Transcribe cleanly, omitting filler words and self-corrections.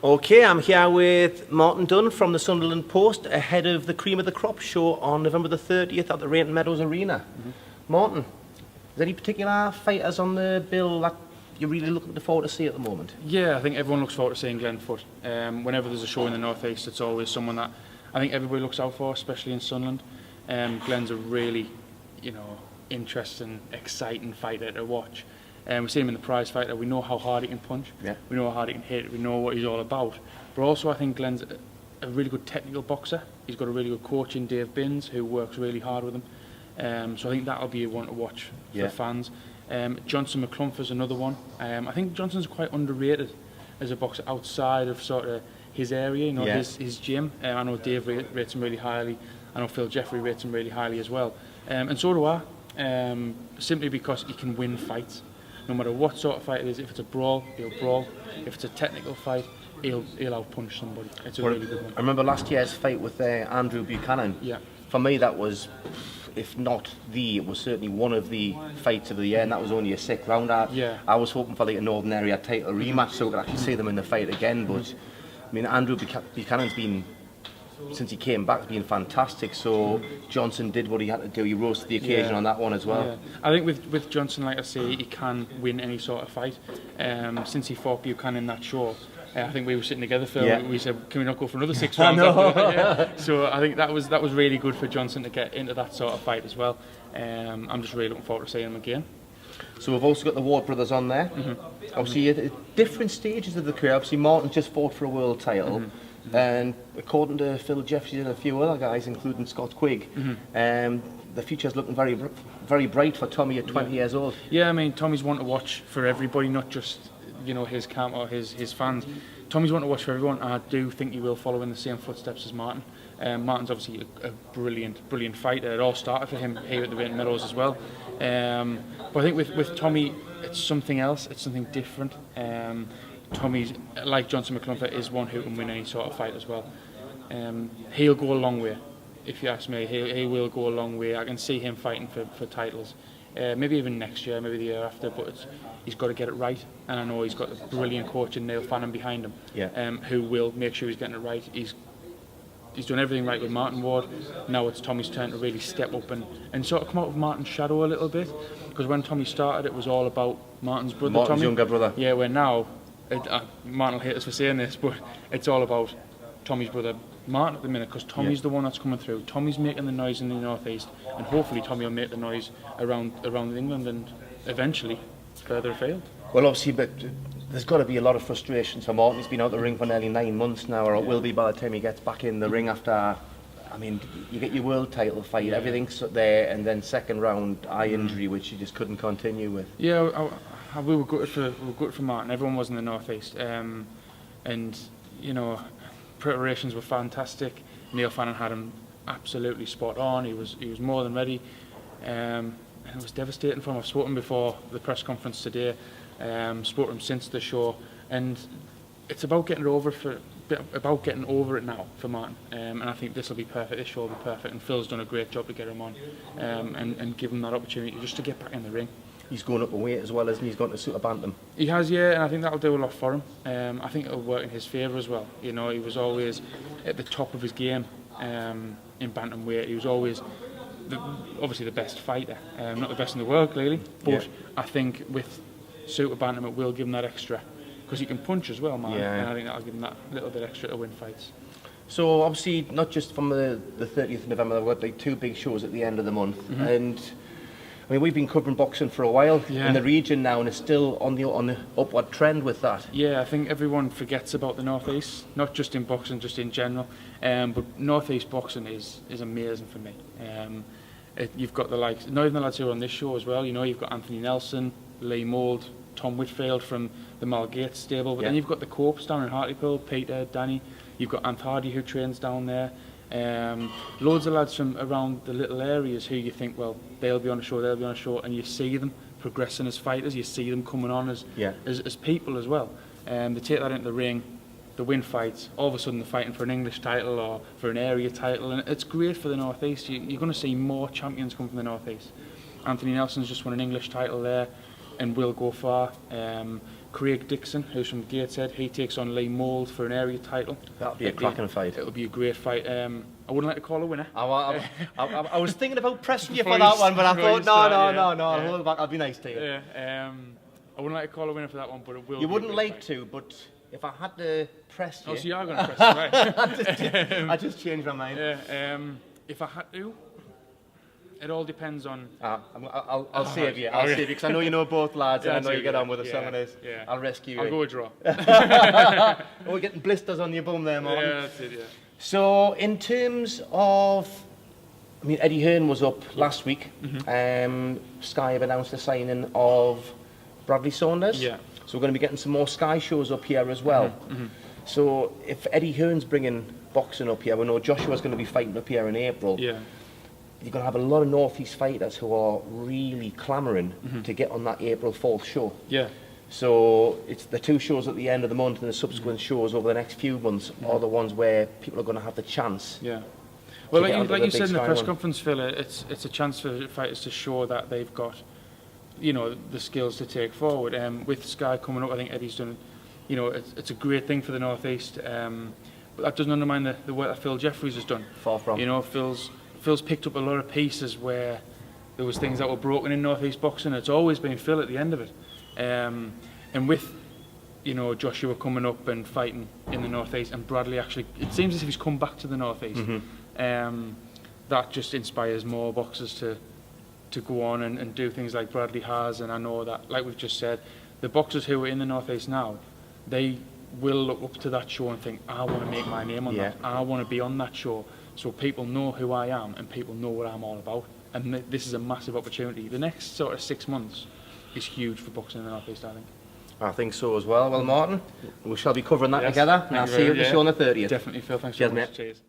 Okay, I'm here with Martin Dunn from the Sunderland Post ahead of the Cream of the Crop show on November the 30th at the MEADOWS Arena. Martin, is there any particular fighters on the bill that you're really looking forward to see at the moment? Yeah, I think everyone looks forward to seeing Glenn Foot. Whenever there's a show in the North East, it's always someone that I think everybody looks out for, especially in Sunderland. Glenn's a really, interesting, exciting fighter to watch. We've seen him in the prize fighter. We know how hard he can punch. Yeah. We know how hard he can hit. We know what he's all about. But also, I think Glenn's a really good technical boxer. He's got a really good coach in Dave Binns, who works really hard with him. So I think that'll be one to watch for fans. Johnson McClumpher's another one. I think Johnson's quite underrated as a boxer outside of sort of his area, his gym. I know Dave rates him really highly. I know Phil Jeffrey rates him really highly as well. And so do I. Simply because he can win fights. No matter what sort of fight it is, if it's a brawl, he'll brawl. If it's a technical fight, he'll outpunch somebody. It's a really good one. I remember last year's fight with Andrew Buchanan. Yeah. For me, that was, if not it was certainly one of the fights of the year, and that was only a 6th round. I was hoping for like a Northern Area title rematch so we could actually see them in the fight again. But I mean, Andrew Buchanan's been, since he came back, been fantastic. So Johnson did what he had to do. He rose to the occasion on that one as well. Yeah. I think with Johnson, like I say, he can win any sort of fight. Since he fought Buchanan in that show, I think we were sitting together, Phil. We said, "Can we not go for another 6 rounds?" After that? So I think that was really good for Johnson to get into that sort of fight as well. I'm just really looking forward to seeing him again. So we've also got the Ward brothers on there. Obviously, at different stages of the career. Obviously, Martin just fought for a world title. And according to Phil Jeffrey and a few other guys, including Scott Quigg, the future's looking very, very bright for Tommy at 20 years old. Yeah, I mean, Tommy's one to watch for everybody, not just his camp or his fans. Tommy's one to watch for everyone, and I do think he will follow in the same footsteps as Martin. Martin's obviously a brilliant fighter. It all started for him here at the MEADOWS as well. But I think with Tommy, it's something else. It's something different. Tommy's, like Johnson McClumpher, is one who can win any sort of fight as well. He'll go a long way, if you ask me. He will go a long way. I can see him fighting for titles, maybe even next year, maybe the year after, but he's got to get it right. And I know he's got a brilliant coach in Neil Fannin behind him, who will make sure he's getting it right. He's done everything right with Martin Ward. Now it's Tommy's turn to really step up and sort of come out of Martin's shadow a little bit, because when Tommy started, it was all about Martin's brother, Martin's younger brother. Yeah, where now, Martin will hate us for saying this, but it's all about Tommy's brother Martin at the minute, because Tommy's the one that's coming through. Tommy's making the noise in the North East, and hopefully Tommy will make the noise around England and eventually further afield. Well, obviously, but there's got to be a lot of frustration for Martin. He's been out the ring for nearly 9 months now, or it will be by the time he gets back in the ring after. I mean, you get your world title fight, everything's there, and then 2nd round eye injury, which you just couldn't continue with. Yeah, we were good for Martin. Everyone was in the North East, and preparations were fantastic. Neil Fannin had him absolutely spot on. He was more than ready, and it was devastating for him. I've spoken before the press conference today. Spoke to him since the show, and it's about getting over it now for Martin. And I think this will be perfect. This show will be perfect, and Phil's done a great job to get him on, and give him that opportunity just to get back in the ring. He's going up a weight as well, isn't he? He's going to Super Bantam. He has, yeah, and I think that'll do a lot for him. I think it'll work in his favour as well. He was always at the top of his game in bantamweight. He was always obviously the best fighter, not the best in the world clearly, but I think with Super Bantam it will give him that extra, because he can punch as well, man. And I think that'll give him that little bit extra to win fights. So obviously, not just from the 30th of November, we've got like 2 big shows at the end of the month, and I mean, we've been covering boxing for a while in the region now, and it's still on the upward trend with that. Yeah, I think everyone forgets about the North East, not just in boxing, just in general. But North East boxing is amazing for me. You've got the likes, not even the lads who are on this show as well. You've got Anthony Nelson, Lee Mould, Tom Whitfield from the Malgate stable, but then you've got the Corps down in Hartlepool, Peter, Danny. You've got Anth Hardy who trains down there. Loads of lads from around the little areas who you think, well, they'll be on a show, and you see them progressing as fighters, you see them coming on as people as well. They take that into the ring, they win fights, all of a sudden they're fighting for an English title or for an area title, and it's great for the North East. You're going to see more champions come from the North East. Anthony Nelson's just won an English title there and will go far. Craig Dixon, who's from Gateshead. He takes on Lee Mould for an area title. That'll be a cracking fight. It'll be a great fight. I wouldn't like to call a winner. I was thinking about pressing you for that one, but I thought, no, I'll hold back. I'll be nice to you. Yeah, I wouldn't like to call a winner for that one, but it will. You be wouldn't a like fight. to, but if I had to press you... Oh, so you are going to press it, right? I just changed my mind. Yeah, if I had to, it all depends on... I'll save you. I'll save you, because I know you know both lads, and I know you get on with us, some of this. Yeah. I'll rescue you. I'll go a draw. Oh, we're getting blisters on your bum there, Martin. Yeah, that's it, yeah. So, in terms of... I mean, Eddie Hearn was up last week. Sky have announced the signing of Bradley Saunders. Yeah. So we're going to be getting some more Sky shows up here as well. So if Eddie Hearn's bringing boxing up here, we know Joshua's going to be fighting up here in April. Yeah. You're going to have a lot of North East fighters who are really clamouring to get on that April 4th show. Yeah. So it's the 2 shows at the end of the month and the subsequent shows over the next few months are the ones where people are going to have the chance. Yeah. Well, like you said in the press one. conference, Phil, it's a chance for fighters to show that they've got, you know, the skills to take forward. With Sky coming up, I think Eddie's done, you know, it's a great thing for the North East. But that doesn't undermine the work that Phil Jeffries has done. Far from. You know, Phil's picked up a lot of pieces where there was things that were broken in North East boxing. It's always been Phil at the end of it. And with, you know, Joshua coming up and fighting in the North East, and Bradley actually, it seems as if he's come back to the North East. That just inspires more boxers to go on and do things like Bradley has. And I know that, like we've just said, the boxers who are in the North East now, they will look up to that show and think, I want to make my name on that. I want to be on that show, so people know who I am and people know what I'm all about. And this is a massive opportunity. The next sort of 6 months is huge for boxing in the North East, I think. I think so as well. Well, Martin, we shall be covering that together, and I'll see you at the show on the 30th. Definitely, Phil. Thanks Cheers, so much. mate. Cheers.